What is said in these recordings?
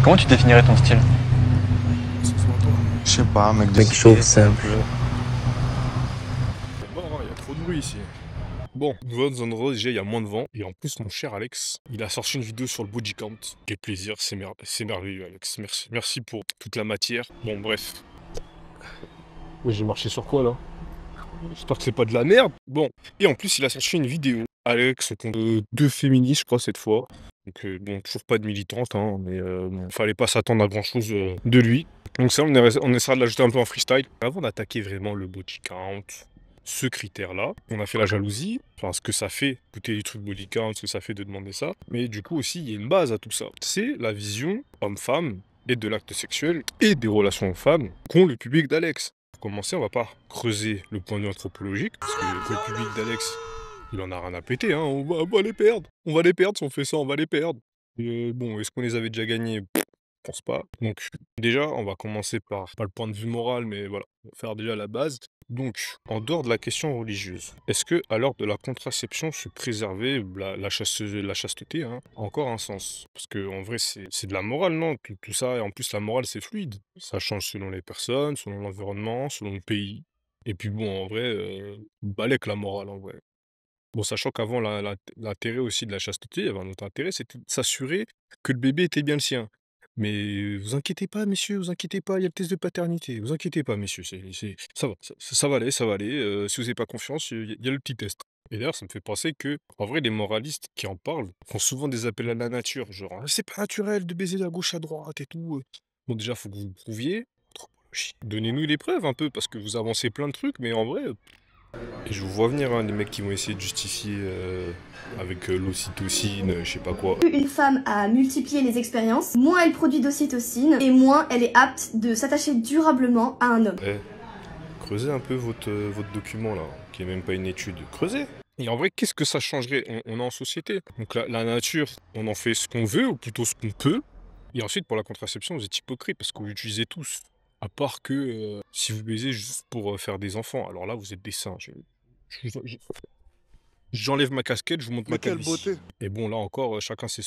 Comment tu définirais ton style? Je sais pas, mec de Mec chauve, simple. Bon, il y a trop de bruit ici. Bon, nous sommes dans un endroit déjà il y a moins de vent. Et en plus, mon cher Alex, il a sorti une vidéo sur le body count. Quel plaisir, c'est merveilleux, Alex. Merci. Merci pour toute la matière. Bon, bref. Oui, j'ai marché sur quoi là? J'espère que c'est pas de la merde. Bon, et en plus, il a sorti une vidéo. Alex contre deux féministes, je crois, cette fois. Donc, bon, toujours pas de militante, hein, mais bon, fallait pas s'attendre à grand chose de lui. Donc, ça, on essaiera de l'ajouter un peu en freestyle. Avant d'attaquer vraiment le body count, ce critère-là, on a fait la jalousie, enfin, ce que ça fait, écouter du truc body count, ce que ça fait de demander ça. Mais du coup, aussi, il y a une base à tout ça. C'est la vision homme-femme et de l'acte sexuel et des relations hommes-femmes qu'ont le public d'Alex. Pour commencer, on va pas creuser le point de vue anthropologique, parce que le public d'Alex, il en a rien à péter, hein. On va les perdre. On va les perdre si on fait ça, on va les perdre. Et bon, est-ce qu'on les avait déjà gagnés? Je pense pas. Donc, déjà, on va commencer par, pas le point de vue moral, mais voilà, on va faire déjà la base. Donc, en dehors de la question religieuse, est-ce que, à l'heure de la contraception, se préserver la chasteté, hein, a encore un sens? Parce que, en vrai, c'est de la morale, non? Tout ça, et en plus, la morale, c'est fluide. Ça change selon les personnes, selon l'environnement, selon le pays. Et puis bon, en vrai, balèque la morale, en vrai. Bon, sachant qu'avant, l'intérêt aussi de la chasteté, il y avait un autre intérêt, c'était de s'assurer que le bébé était bien le sien. Mais vous inquiétez pas, messieurs, vous inquiétez pas, il y a le test de paternité. Vous inquiétez pas, messieurs, ça va, ça va aller, ça va aller. Si vous n'avez pas confiance, il y a le petit test. Et d'ailleurs, ça me fait penser que, en vrai, les moralistes qui en parlent font souvent des appels à la nature, genre c'est pas naturel de baiser à gauche à droite et tout. Bon, déjà, faut que vous prouviez. Donnez-nous les preuves un peu, parce que vous avancez plein de trucs, mais en vrai, et je vous vois venir, hein, les mecs qui vont essayer de justifier avec l'ocytocine, je sais pas quoi. Plus une femme a multiplié les expériences, moins elle produit d'ocytocine et moins elle est apte de s'attacher durablement à un homme. Creusez un peu votre document là, qui est même pas une étude. Creusez. Et en vrai, qu'est-ce que ça changerait? On est en société. Donc la nature, on en fait ce qu'on veut, ou plutôt ce qu'on peut. Et ensuite, pour la contraception, vous êtes hypocrite parce que vous l'utilisez tous. À part que si vous baisez juste pour faire des enfants, alors là, vous êtes des singes. J'enlève ma casquette, je vous montre ma calvitie. Et bon, là encore, chacun ses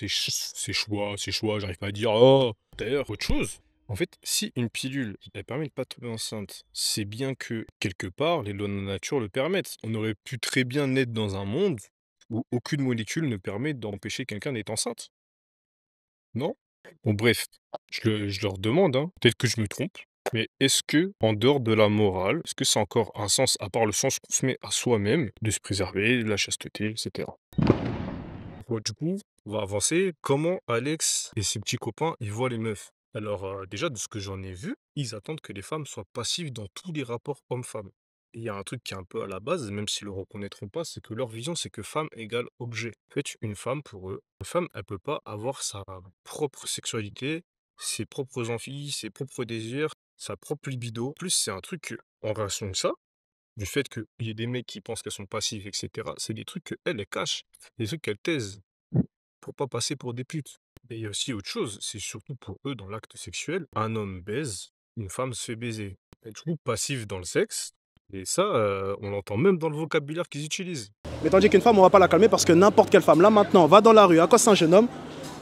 choix, j'arrive pas à dire, oh, d'ailleurs, autre chose. En fait, si une pilule, elle permet de pas tomber enceinte, c'est bien que, quelque part, les lois de la nature le permettent. On aurait pu très bien naître dans un monde où aucune molécule ne permet d'empêcher quelqu'un d'être enceinte. Non? Bon, bref, je leur demande, hein, peut-être que je me trompe, mais est-ce que, en dehors de la morale, est-ce que ça a encore un sens, à part le sens qu'on se met à soi-même, de se préserver, de la chasteté, etc. Bon, du coup, on va avancer. Comment Alex et ses petits copains, ils voient les meufs? Alors, déjà, de ce que j'en ai vu, ils attendent que les femmes soient passives dans tous les rapports hommes-femmes. Il y a un truc qui est un peu à la base, même s'ils le reconnaîtront pas, c'est que leur vision, c'est que femme égale objet. En fait, une femme, pour eux, une femme, elle peut pas avoir sa propre sexualité, ses propres envies, ses propres désirs, sa propre libido. En plus, c'est un truc, en relation avec ça, du fait qu'il y ait des mecs qui pensent qu'elles sont passives, etc., c'est des trucs qu'elles, elles cachent, des trucs qu'elles taisent, pour pas passer pour des putes. Et il y a aussi autre chose, c'est surtout pour eux, dans l'acte sexuel, un homme baise, une femme se fait baiser. Et du coup, passif dans le sexe, et ça, on l'entend même dans le vocabulaire qu'ils utilisent. Mais tandis qu'une femme, on va pas la calmer parce que n'importe quelle femme, là maintenant, va dans la rue, accoste un jeune homme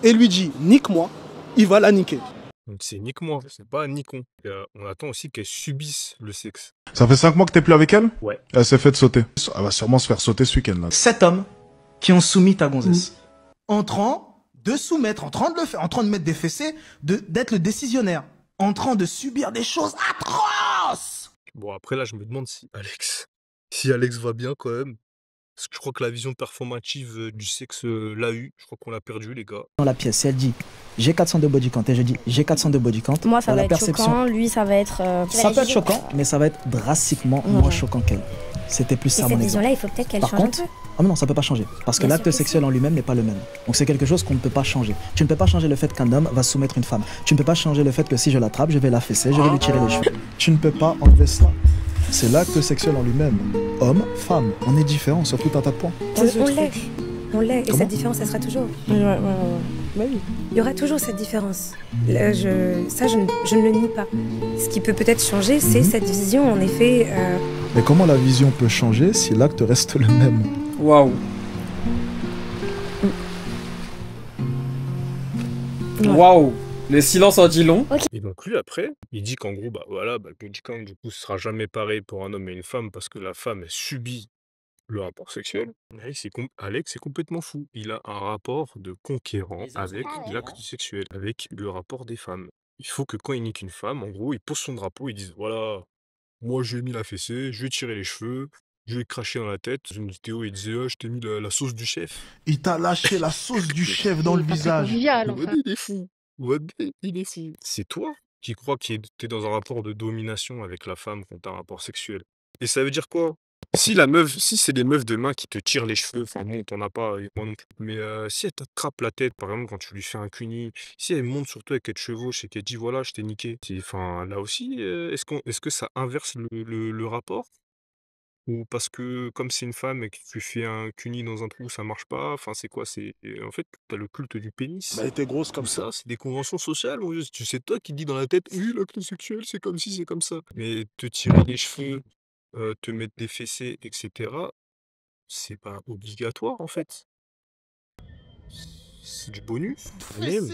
et lui dit « nique-moi », il va la niquer. Donc c'est nique-moi, c'est pas niquon. Et, on attend aussi qu'elle subisse le sexe. Ça fait 5 mois que t'es plus avec elle? Ouais. Elle s'est fait sauter. Elle va sûrement se faire sauter ce week-end là. 7 hommes qui ont soumis ta gonzesse. En train de soumettre, en train de le faire, en train de mettre des fessées, d'être le décisionnaire, en train de subir des choses atroces. Bon, après là, je me demande si Alex va bien quand même. Parce que je crois que la vision performative du sexe l'a eu. Je crois qu'on l'a perdu, les gars. Dans la pièce, si elle dit j'ai 400 de body count et je dis j'ai 400 de body count, moi ça va être perception, choquant, lui ça va être... ça peut être choquant, mais ça va être drastiquement moins choquant qu'elle. C'était plus ça mon exemple. Et cette vision-là, il faut peut-être qu'elle Par change contre, un peu. ah non, ça peut pas changer. Parce que Bien l'acte sûr que sexuel en lui-même n'est pas le même. Donc c'est quelque chose qu'on ne peut pas changer. Tu ne peux pas changer le fait qu'un homme va soumettre une femme. Tu ne peux pas changer le fait que si je l'attrape, je vais la fesser, je vais lui tirer les cheveux. Tu ne peux pas enlever ça. C'est l'acte sexuel en lui-même. Homme, femme, on est différents sur tout un tas de points. On l'est. Et Comment cette différence, elle sera toujours. Ouais. Il y aura toujours cette différence. Là, je ne le nie pas. Ce qui peut peut-être changer, c'est cette vision, en effet. Mais comment la vision peut changer si l'acte reste le même? Waouh. Waouh. Le silence en dit long. Et donc lui après, il dit qu'en gros, bah voilà, bah, le body count, du coup, ce sera jamais pareil pour un homme et une femme parce que la femme, elle subit le rapport sexuel. Alex est complètement fou. Il a un rapport de conquérant avec l'acte sexuel, avec le rapport des femmes. Il faut que quand il nique une femme, en gros, il pose son drapeau, il dit voilà, moi je lui ai mis la fessée, je lui ai tiré les cheveux, je lui ai craché dans la tête. Dans une vidéo, il disait je t'ai mis la sauce du chef. Il t'a lâché la sauce du chef dans le visage. Wadé, il est fou. Wadé, il est fou. C'est toi qui crois que t'es dans un rapport de domination avec la femme quand t'as un rapport sexuel. Et ça veut dire quoi? Si c'est des meufs demain qui te tirent les cheveux, enfin bon, t'en as pas, et moi non plus. Mais si elle t'attrape la tête, par exemple, quand tu lui fais un cuni, si elle monte sur toi et qu'elle te chevauche et qu'elle dit voilà, je t'ai niqué, enfin là aussi, est-ce que ça inverse le rapport? Ou parce que comme c'est une femme et que tu fais un cuni dans un trou, ça marche pas? Enfin, c'est quoi? En fait, t'as le culte du pénis. Bah, elle était grosse Tout comme ça. ça, c'est des conventions sociales, mon vieux. Tu sais, toi qui dis dans la tête, oui, l'acte sexuel, c'est comme si, c'est comme ça. Mais te tirer les cheveux, te mettre des fessées, etc., c'est pas obligatoire, en fait. C'est du bonus. Même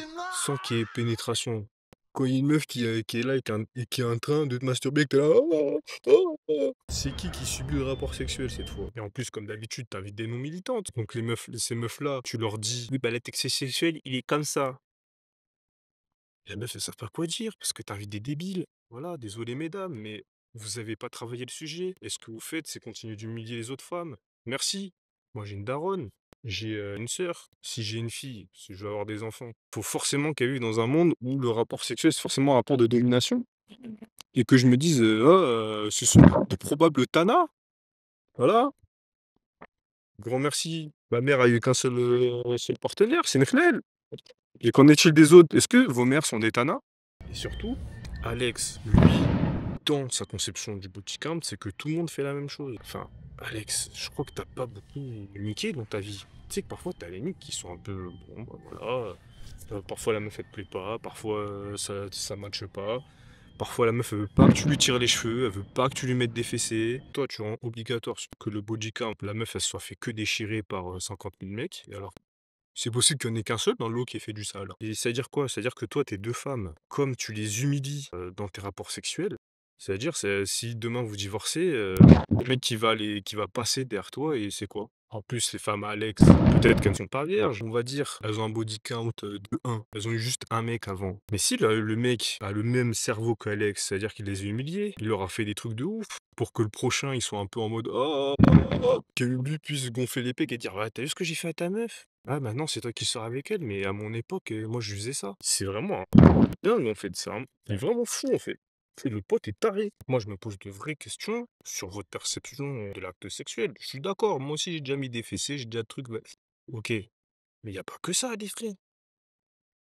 sans qu'il y ait pénétration. Quand il y a une meuf qui est là et qui est en train de te masturber, et que t'es là. C'est qui subit le rapport sexuel cette fois? Et en plus, comme d'habitude, t'invites des non-militantes. Donc ces meufs-là, tu leur dis, oui, bah l'acte sexuel, il est comme ça. Et les meufs, elles savent pas quoi dire, parce que t'invites des débiles. Voilà, désolé mesdames, mais vous avez pas travaillé le sujet. Et ce que vous faites, c'est continuer d'humilier les autres femmes. Merci. Moi, j'ai une daronne. J'ai une sœur. Si j'ai une fille, si je veux avoir des enfants, faut forcément qu'elle vive dans un monde où le rapport sexuel, c'est forcément un rapport de domination. Et que je me dise, ce sont de probables tanas. Voilà. Grand merci. Ma mère a eu qu'un seul partenaire, c'est Mechlel. Et qu'en est-il des autres? Est-ce que vos mères sont des tanas? Et surtout, Alex, lui, dans sa conception du body count, c'est que tout le monde fait la même chose. Enfin, Alex, je crois que t'as pas beaucoup niqué dans ta vie. Tu sais que parfois t'as les niques qui sont un peu. Bon, bah voilà. Parfois la meuf elle te plaît pas, parfois ça matche pas. Parfois la meuf elle veut pas que tu lui tires les cheveux, elle veut pas que tu lui mettes des fessées. Toi tu rends obligatoire que le body count, la meuf elle se soit fait que déchirer par 50 000 mecs. Et alors c'est possible qu'il n'y en ait qu'un seul dans l'eau qui ait fait du sale. Et ça veut dire quoi? Ça veut dire que toi, tes deux femmes, comme tu les humilies dans tes rapports sexuels, ça veut dire si demain vous divorcez, le mec qui va passer derrière toi et c'est quoi? En plus, les femmes à Alex, peut-être qu'elles ne sont pas vierges, on va dire. Elles ont un body count de 1. Elles ont eu juste un mec avant. Mais si le mec a le même cerveau qu'Alex, c'est-à-dire qu'il les a humiliés, il leur a fait des trucs de ouf pour que le prochain, il soit un peu en mode que lui puisse gonfler l'épée et dire ouais, t'as vu ce que j'ai fait à ta meuf? Ah, maintenant, c'est toi qui sors avec elle, mais à mon époque, moi, je faisais ça. C'est vraiment dingue, en fait. Il est vraiment fou, en fait. Le pote est taré. Moi, je me pose de vraies questions sur votre perception de l'acte sexuel. Je suis d'accord, moi aussi, j'ai déjà mis des fessées, j'ai déjà des trucs. Ok, mais il n'y a pas que ça, les frères.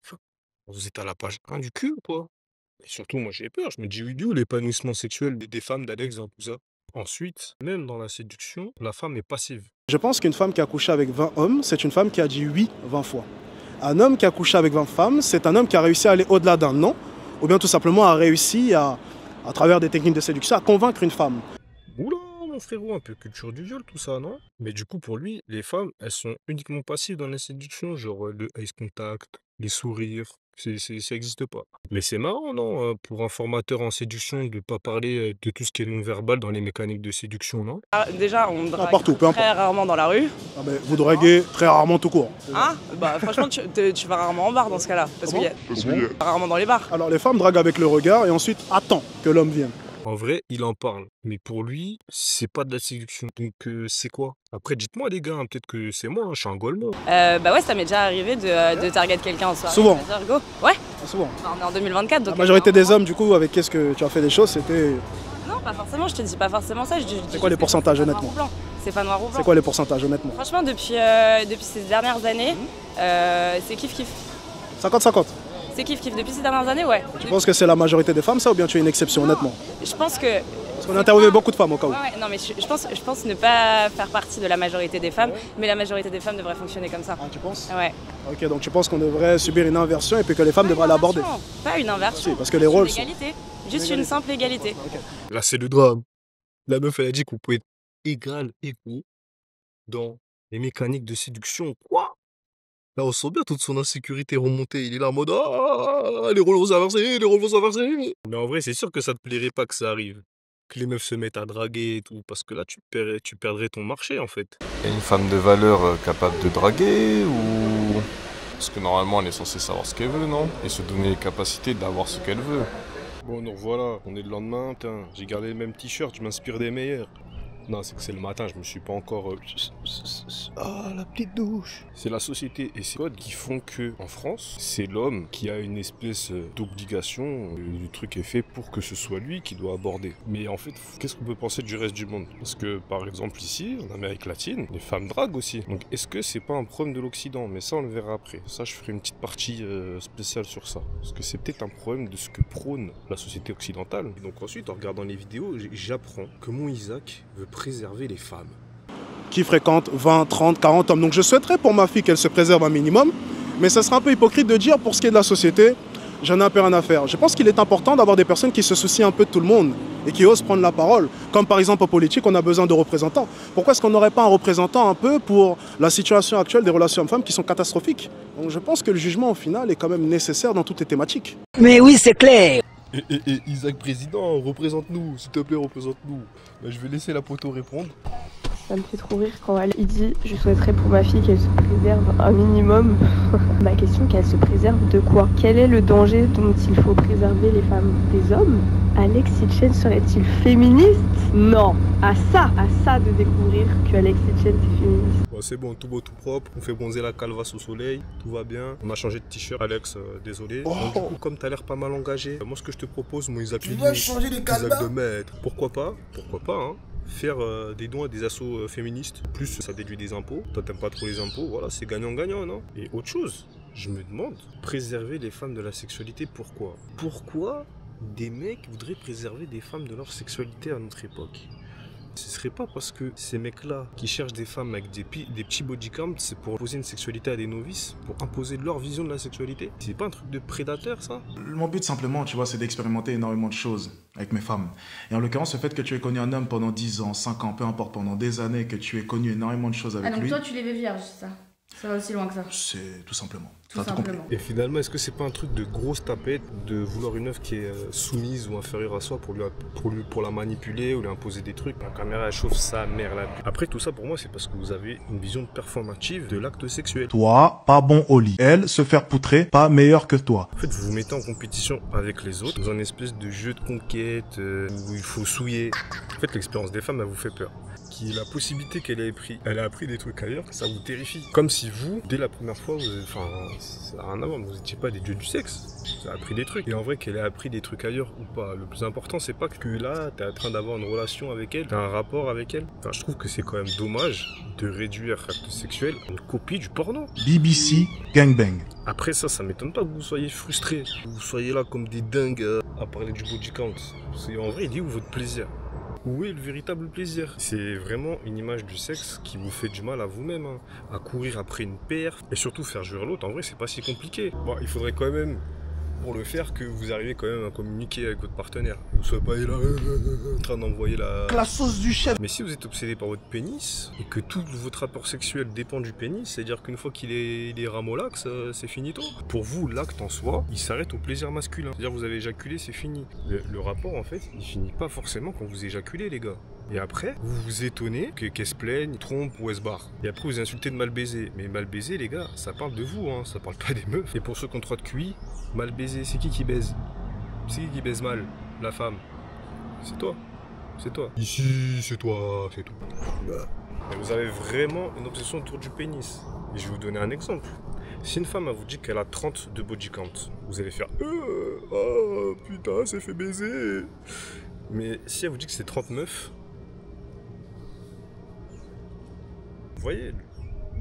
Enfin, vous êtes à la page 1 du cul, ou quoi? Et surtout, moi, j'ai peur. Je me dis, oui, où l'épanouissement sexuel des femmes d'Alex dans tout ça? Ensuite, même dans la séduction, la femme est passive. Je pense qu'une femme qui a couché avec 20 hommes, c'est une femme qui a dit oui 20 fois. Un homme qui a couché avec 20 femmes, c'est un homme qui a réussi à aller au-delà d'un non, ou bien tout simplement a réussi à travers des techniques de séduction, à convaincre une femme. Oula, mon frérot, un peu culture du viol, tout ça, non? Mais du coup, pour lui, les femmes, elles sont uniquement passives dans la séduction, genre le eye contact, les sourires, ça n'existe pas. Mais c'est marrant, non, pour un formateur en séduction, de pas parler de tout ce qui est non-verbal dans les mécaniques de séduction, non? Déjà, on drague N'importe où, peu importe. très rarement dans la rue. Ah ben, vous draguez très rarement tout court. Hein? Bah franchement, tu vas rarement en bar dans ce cas-là. Parce qu'il y a rarement dans les bars. Alors les femmes draguent avec le regard et ensuite attendent que l'homme vienne. En vrai, il en parle. Mais pour lui, c'est pas de la séduction. Donc, c'est quoi? Après, dites-moi, les gars, hein, peut-être que c'est moi, hein, je suis un golemon. Bah ouais, ça m'est déjà arrivé de target quelqu'un en soirée. Souvent. De dire, go. Ouais. Souvent. Bah, on est en 2024. Donc La majorité des hommes, du coup, avec qu'est-ce que tu as fait des choses, c'était... Non, pas forcément, je te dis pas forcéément ça. C'est quoi les pourcentages, honnêtement? C'est pas noir ou blanc. C'est quoi les pourcentages, honnêtement? Franchement, depuis ces dernières années, c'est kiff-kiff. 50-50. C'est kiff-kiff. Depuis ces dernières années, ouais. Tu penses que c'est la majorité des femmes, ça, ou bien tu es une exception, honnêtement? Je pense que... Parce qu'on a interviewé beaucoup de femmes, au cas où. Ouais, non, mais je pense ne pas faire partie de la majorité des femmes, mais la majorité des femmes devrait fonctionner comme ça. Ah, tu penses? Ouais. Ok, donc tu penses qu'on devrait subir une inversion et puis que les femmes devraient l'aborder? Pas une inversion. Si, parce que les rôles Juste sont... une égalité. Juste une simple égalité. Ok. Là, c'est le drame. La meuf, elle a dit qu'on pouvait être égal, égaux dans les mécaniques de séduction. Quoi? Là, on sent bien toute son insécurité remonter. Il est là en mode ah, les rôles vont s'inverser, les rôles vont s'inverser. Mais en vrai, c'est sûr que ça te plairait pas que ça arrive. Que les meufs se mettent à draguer et tout, parce que là, tu perdrais ton marché en fait. Et une femme de valeur capable de draguer ou... Parce que normalement, elle est censée savoir ce qu'elle veut, non? Et se donner les capacités d'avoir ce qu'elle veut. Bon, nous revoilà, on est le lendemain, putain, j'ai gardé le même t-shirt, je m'inspire des meilleurs. Non, c'est que c'est le matin, je me suis pas encore... Ah, la petite douche. C'est la société et ces codes qui font que, en France, c'est l'homme qui a une espèce d'obligation. Le truc est fait pour que ce soit lui qui doit aborder. Mais en fait, qu'est-ce qu'on peut penser du reste du monde? Parce que, par exemple, ici, en Amérique latine, les femmes draguent aussi. Donc, est-ce que c'est pas un problème de l'Occident? Mais ça, on le verra après. Ça, je ferai une petite partie spéciale sur ça. Parce que c'est peut-être un problème de ce que prône la société occidentale. Et donc ensuite, en regardant les vidéos, j'apprends que mon Isaac veut préserver les femmes. Qui fréquente 20, 30, 40 hommes. Donc je souhaiterais pour ma fille qu'elle se préserve un minimum, mais ça serait un peu hypocrite de dire pour ce qui est de la société, j'en ai un peu rien à faire. Je pense qu'il est important d'avoir des personnes qui se soucient un peu de tout le monde et qui osent prendre la parole. Comme par exemple en politique, on a besoin de représentants. Pourquoi est-ce qu'on n'aurait pas un représentant un peu pour la situation actuelle des relations hommes-femmes qui sont catastrophiques? Donc je pense que le jugement au final est quand même nécessaire dans toutes les thématiques. Mais oui, c'est clair. Et Isaac Président, représente-nous, s'il te plaît, représente-nous. Ben, je vais laisser la poteau répondre. Ça me fait trop rire quand il dit « Je souhaiterais pour ma fille qu'elle se préserve un minimum ». Ma question, qu'elle se préserve de quoi? Quel est le danger dont il faut préserver les femmes? Des hommes? Alex Hitchens serait-il féministe? Non. À ça de découvrir que Alex Hitchens est féministe. Bon, c'est bon, tout beau, tout propre. On fait bronzer la calvasse au soleil. Tout va bien. On a changé de t-shirt. Alex, désolé. Oh. Donc, du coup, comme t'as l'air pas mal engagé, moi, ce que je te propose, mon Isaac, tu vas changer de Isaac de maître. Pourquoi pas, hein, faire des dons à des assos féministes, plus ça déduit des impôts. Toi t'aimes pas trop les impôts, voilà, c'est gagnant-gagnant, non? Et autre chose, je me demande, préserver les femmes de la sexualité, pourquoi? Pourquoi des mecs voudraient préserver des femmes de leur sexualité à notre époque? Ce serait pas parce que ces mecs-là qui cherchent des femmes avec des petits bodycams, c'est pour imposer une sexualité à des novices, pour imposer leur vision de la sexualité? C'est pas un truc de prédateur, ça? Mon but simplement, tu vois, c'est d'expérimenter énormément de choses avec mes femmes. Et en l'occurrence, le fait que tu aies connu un homme pendant 10 ans, 5 ans, peu importe, pendant des années, que tu aies connu énormément de choses avec lui... Ah donc toi tu les veux vierges, ça? Ça va aussi loin que ça? C'est tout simplement. Tout simplement. Et finalement, est-ce que c'est pas un truc de grosse tapette de vouloir une meuf qui est soumise ou inférieure à soi pour la manipuler ou lui imposer des trucs? La caméra elle chauffe sa mère là. Après tout ça pour moi c'est parce que vous avez une vision performative de l'acte sexuel. Toi, pas bon au lit. Elle, se faire poutrer, pas meilleur que toi. En fait vous vous mettez en compétition avec les autres dans un espèce de jeu de conquête où il faut souiller. En fait l'expérience des femmes elle vous fait peur. Qui est la possibilité qu'elle ait appris des trucs ailleurs, ça vous terrifie. Comme si vous, dès la première fois, ça n'a rien à voir, vous n'étiez pas des dieux du sexe. Vous avez appris des trucs. Et en vrai, qu'elle ait appris des trucs ailleurs ou pas, le plus important, c'est pas que là, t'es en train d'avoir une relation avec elle, t'as un rapport avec elle. Enfin, je trouve que c'est quand même dommage de réduire l'acte sexuel à une copie du porno. BBC Gangbang. Après ça m'étonne pas que vous soyez frustrés. Vous soyez là comme des dingues à parler du body count. En vrai, il est où votre plaisir? Où est le véritable plaisir? C'est vraiment une image du sexe qui vous fait du mal à vous-même, hein, à courir après une paire et surtout faire jouer l'autre. En vrai, c'est pas si compliqué. Bon, il faudrait quand même, pour le faire, que vous arriviez quand même à communiquer avec votre partenaire. Vous ne soyez pas là en train d'envoyer la sauce du chef. Mais si vous êtes obsédé par votre pénis et que tout votre rapport sexuel dépend du pénis, c'est-à-dire qu'une fois qu'il est ramolax, c'est finito. Pour vous, l'acte en soi, il s'arrête au plaisir masculin. C'est-à-dire que vous avez éjaculé, c'est fini. Le rapport, en fait, il finit pas forcément quand vous éjaculez, les gars. Et après, vous vous étonnez qu'elle se plaigne, trompe ou elle se barre. Et après, vous insultez de mal baiser. Mais mal baiser, les gars, ça parle de vous, hein, ça parle pas des meufs. Et pour ceux qui ont 3 de QI, mal baiser, c'est qui baise? C'est qui baise mal? La femme. C'est toi. C'est toi. Ici, c'est toi, c'est tout. Et vous avez vraiment une obsession autour du pénis. Et je vais vous donner un exemple. Si une femme vous dit qu'elle a 30 de body count, vous allez faire oh putain, c'est fait baiser. Mais si elle vous dit que c'est 39, vous voyez,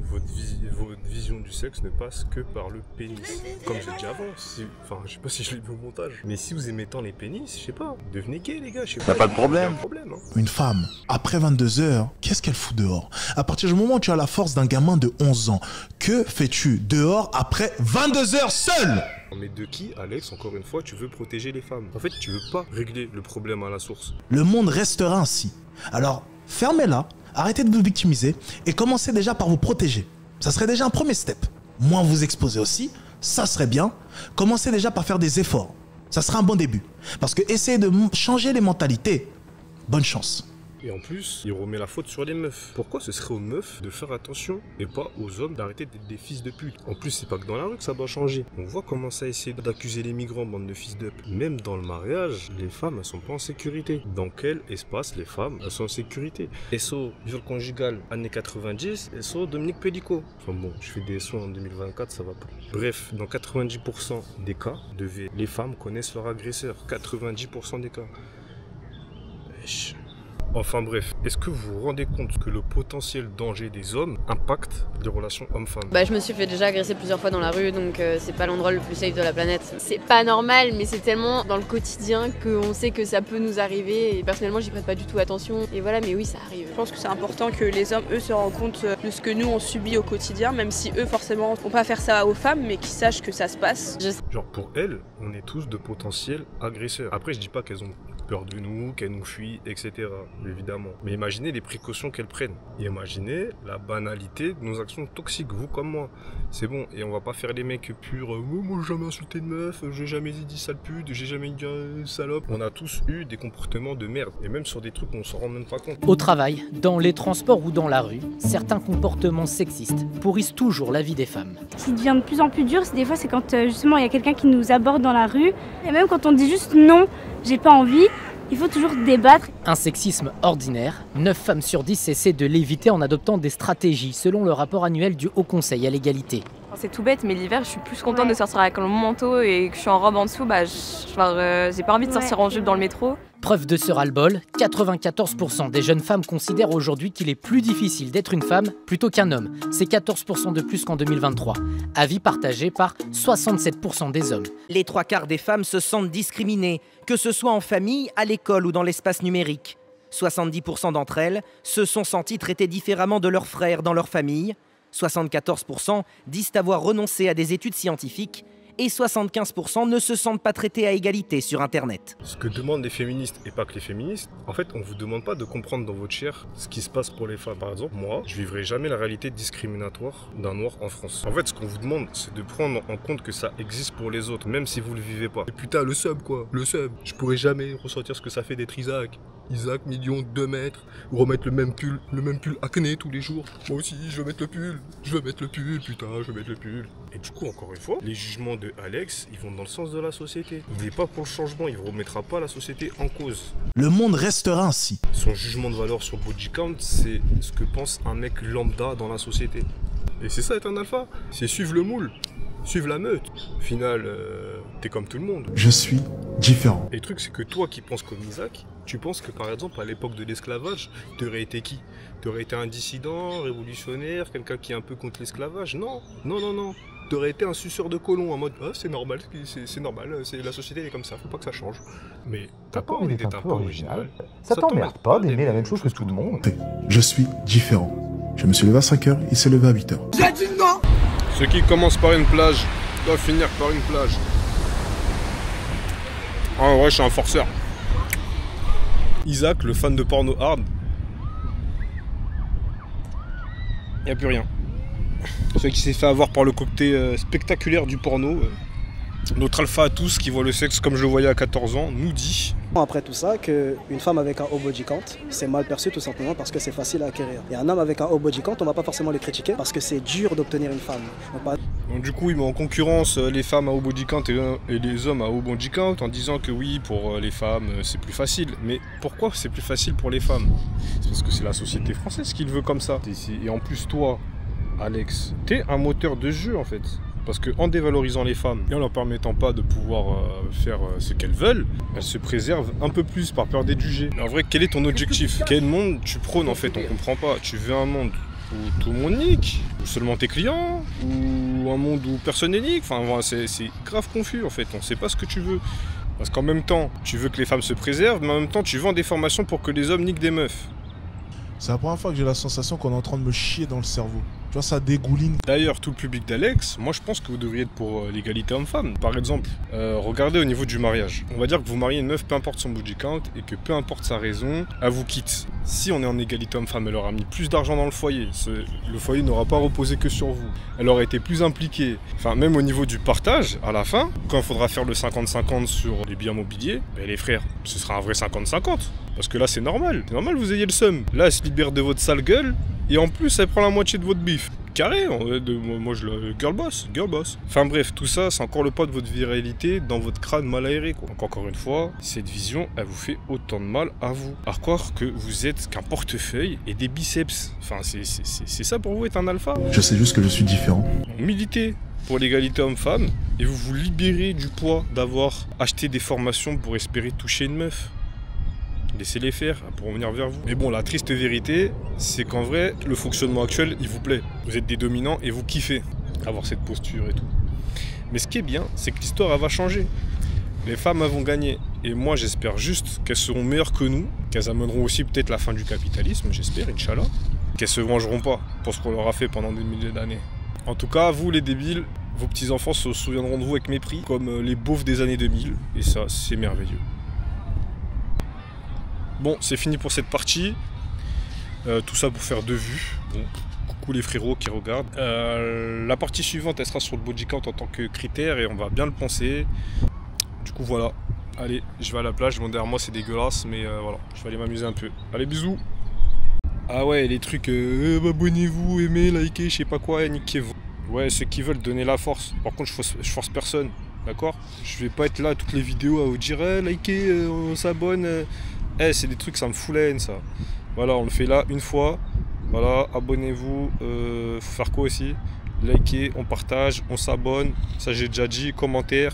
votre vision du sexe ne passe que par le pénis. Comme j'ai dit avant, je sais pas si je l'ai vu au montage, mais si vous aimez tant les pénis, je sais pas, devenez gay les gars, je sais pas. Pas de problème. Hein. Une femme, après 22 heures, qu'est-ce qu'elle fout dehors? À partir du moment où tu as la force d'un gamin de 11 ans, que fais-tu dehors après 22 heures seul? Mais de qui, Alex, encore une fois, tu veux protéger les femmes? En fait, tu veux pas régler le problème à la source. Le monde restera ainsi. Alors, fermez-la, arrêtez de vous victimiser et commencez déjà par vous protéger. Ça serait déjà un premier step. moins vous exposez aussi, ça serait bien. Commencez déjà par faire des efforts. Ça sera un bon début. Parce que essayer de changer les mentalités, bonne chance. Et en plus, il remet la faute sur les meufs. Pourquoi ce serait aux meufs de faire attention et pas aux hommes d'arrêter d'être des fils de pute? En plus, c'est pas que dans la rue que ça doit changer. On voit comment ça essaie d'accuser les migrants, bande de fils de pute. Même dans le mariage, les femmes, elles sont pas en sécurité. Dans quel espace les femmes, elles sont en sécurité? SO, viol conjugal, années 90, SO, Dominique Pellico. Enfin bon, je fais des SO en 2024, ça va pas. Bref, dans 90% des cas, les femmes connaissent leur agresseur. 90% des cas. Wesh. Enfin bref, est-ce que vous vous rendez compte que le potentiel danger des hommes impacte les relations hommes-femmes? Bah, je me suis fait déjà agresser plusieurs fois dans la rue, donc c'est pas l'endroit le plus safe de la planète. C'est pas normal, mais c'est tellement dans le quotidien qu'on sait que ça peut nous arriver, et personnellement j'y prête pas du tout attention, et voilà, mais oui, ça arrive. Je pense que c'est important que les hommes, eux, se rendent compte de ce que nous on subit au quotidien, même si eux forcément vont pas faire ça aux femmes, mais qu'ils sachent que ça se passe. Genre pour elles, on est tous de potentiels agresseurs. Après je dis pas qu'elles ont peur de nous, qu'elles nous fuient, etc. Évidemment. Mais imaginez les précautions qu'elles prennent. Et imaginez la banalité de nos actions toxiques, vous comme moi. C'est bon, et on va pas faire les mecs purs. Moi j'ai jamais insulté de meuf, j'ai jamais dit sale pute, j'ai jamais dit salope. On a tous eu des comportements de merde. Et même sur des trucs où on s'en rend même pas compte. Au travail, dans les transports ou dans la rue, certains comportements sexistes pourrissent toujours la vie des femmes. Ce qui devient de plus en plus dur, des fois c'est quand justement il y a quelqu'un qui nous aborde dans la rue. Et même quand on dit juste non, j'ai pas envie. Il faut toujours débattre. Un sexisme ordinaire, 9 femmes sur 10 essaient de l'éviter en adoptant des stratégies, selon le rapport annuel du Haut Conseil à l'égalité. C'est tout bête, mais l'hiver, je suis plus contente de sortir avec mon manteau et que je suis en robe en dessous. J'ai pas envie de sortir en jupe dans le métro. Preuve de ce ras-le-bol, 94% des jeunes femmes considèrent aujourd'hui qu'il est plus difficile d'être une femme plutôt qu'un homme. C'est 14% de plus qu'en 2023. Avis partagé par 67% des hommes. Les 3/4 des femmes se sentent discriminées, que ce soit en famille, à l'école ou dans l'espace numérique. 70% d'entre elles se sont senties traitées différemment de leurs frères dans leur famille. 74% disent avoir renoncé à des études scientifiques et 75% ne se sentent pas traités à égalité sur Internet. Ce que demandent les féministes, et pas que les féministes, en fait, on ne vous demande pas de comprendre dans votre chair ce qui se passe pour les femmes. Par exemple, moi, je vivrai jamais la réalité discriminatoire d'un noir en France. En fait, ce qu'on vous demande, c'est de prendre en compte que ça existe pour les autres, même si vous le vivez pas. Et putain, le sub, quoi, le sub. Je pourrais jamais ressentir ce que ça fait d'être Isaac. Isaac, million, 2 mètres, ou remettre le même pull acné tous les jours. Moi aussi, je veux mettre le pull, putain, je veux mettre le pull. Et du coup, encore une fois, les jugements de Alex, ils vont dans le sens de la société. Il n'est pas pour le changement, il ne remettra pas la société en cause. Le monde restera ainsi. Son jugement de valeur sur body count, c'est ce que pense un mec lambda dans la société. Et c'est ça être un alpha, c'est suivre le moule. Suivre la meute. Au final, t'es comme tout le monde. Je suis différent. Et le truc, c'est que toi qui penses comme Isaac, tu penses que par exemple, à l'époque de l'esclavage, t'aurais été qui? T'aurais été un dissident, révolutionnaire, quelqu'un qui est un peu contre l'esclavage? Non, non, non, non. T'aurais été un suceur de colons en mode c'est normal, c'est normal, la société elle est comme ça, faut pas que ça change. Mais t'as pas envie d'être un peu original. Ça t'emmerde pas d'aimer la même chose que tout le monde. Je suis différent. Je me suis levé à 5h, il s'est levé à 8h. J'ai dit non. Ce qui commence par une plage doit finir par une plage. Ah ouais, je suis un forceur. Isaac, le fan de porno hard. Y'a plus rien. Celui qui s'est fait avoir par le côté spectaculaire du porno. Notre alpha à tous qui voit le sexe comme je le voyais à 14 ans nous dit... Après tout ça, qu'une femme avec un haut body count, c'est mal perçu tout simplement parce que c'est facile à acquérir. Et un homme avec un haut body count, on va pas forcément les critiquer parce que c'est dur d'obtenir une femme. Donc du coup, il met en concurrence les femmes à haut body count et les hommes à haut body count en disant que oui, pour les femmes, c'est plus facile. Mais pourquoi c'est plus facile pour les femmes? C'est parce que c'est la société française qui le veut comme ça. Et en plus, toi, Alex, t'es un moteur de jeu en fait. Parce qu'en dévalorisant les femmes et en leur permettant pas de pouvoir faire ce qu'elles veulent, elles se préservent un peu plus par peur d'être jugées. Mais en vrai, quel est ton objectif? Quel monde tu prônes en fait? On comprend pas. Tu veux un monde où tout le monde nique, ou seulement tes clients, ou un monde où personne n'est nique? Enfin, c'est grave confus en fait. On sait pas ce que tu veux. Parce qu'en même temps, tu veux que les femmes se préservent, mais en même temps, tu vends des formations pour que les hommes niquent des meufs. C'est la première fois que j'ai la sensation qu'on est en train de me chier dans le cerveau. Tu vois, ça dégouline. D'ailleurs, tout le public d'Alex, moi je pense que vous devriez être pour l'égalité homme-femme. Par exemple, regardez au niveau du mariage. On va dire que vous mariez une meuf, peu importe son body count, et que peu importe sa raison, elle vous quitte. Si on est en égalité homme-femme, elle aura mis plus d'argent dans le foyer. Le foyer n'aura pas reposé que sur vous. Elle aurait été plus impliquée. Enfin, même au niveau du partage, à la fin, quand il faudra faire le 50-50 sur les biens mobiliers, ben les frères, ce sera un vrai 50-50. Parce que là, c'est normal. C'est normal que vous ayez le seum. Là, elle se libère de votre sale gueule. Et en plus, elle prend la moitié de votre bif. Carré, moi je le girl boss. Enfin bref, tout ça, c'est encore le pas de votre virilité dans votre crâne mal aéré, quoi. Donc encore une fois, cette vision, elle vous fait autant de mal à vous. À croire que vous êtes qu'un portefeuille et des biceps. Enfin, c'est ça pour vous être un alpha. Je sais juste que je suis différent. Militez pour l'égalité homme-femme et vous vous libérez du poids d'avoir acheté des formations pour espérer toucher une meuf. Laissez-les faire pour revenir vers vous. Mais bon, la triste vérité, c'est qu'en vrai, le fonctionnement actuel, il vous plaît. Vous êtes des dominants et vous kiffez avoir cette posture et tout. Mais ce qui est bien, c'est que l'histoire, elle va changer. Les femmes, elles vont gagner. Et moi, j'espère juste qu'elles seront meilleures que nous, qu'elles amèneront aussi peut-être la fin du capitalisme, j'espère, Inch'Allah. Qu'elles se vengeront pas pour ce qu'on leur a fait pendant des milliers d'années. En tout cas, vous, les débiles, vos petits-enfants se souviendront de vous avec mépris, comme les beaufs des années 2000. Et ça, c'est merveilleux. Bon, c'est fini pour cette partie. Tout ça pour faire 2 vues. Bon, coucou les frérots qui regardent. La partie suivante, elle sera sur le body count en tant que critère et on va bien le penser. Du coup, voilà. Allez, je vais à la plage. Bon, derrière moi, c'est dégueulasse, mais voilà, je vais aller m'amuser un peu. Allez, bisous. Ah ouais, les trucs, abonnez-vous, aimez, likez, je sais pas quoi, niquez-vous. Ouais, ceux qui veulent donner la force. Par contre, je force personne, d'accord? Je vais pas être là toutes les vidéos à vous dire, likez, on s'abonne. C'est des trucs, ça me fout la haine, ça. Voilà, on le fait là une fois. Voilà, abonnez-vous. Faut faire quoi aussi? Likez, on partage, on s'abonne. Ça, j'ai déjà dit. Commentaire.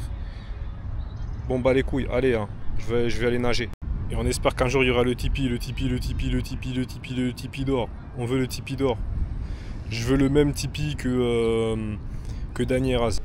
Bon, bah les couilles, allez, hein. Je vais aller nager. Et on espère qu'un jour, il y aura le Tipeee, le Tipeee d'or. On veut le Tipeee d'or. Je veux le même Tipeee que Dany Eraz.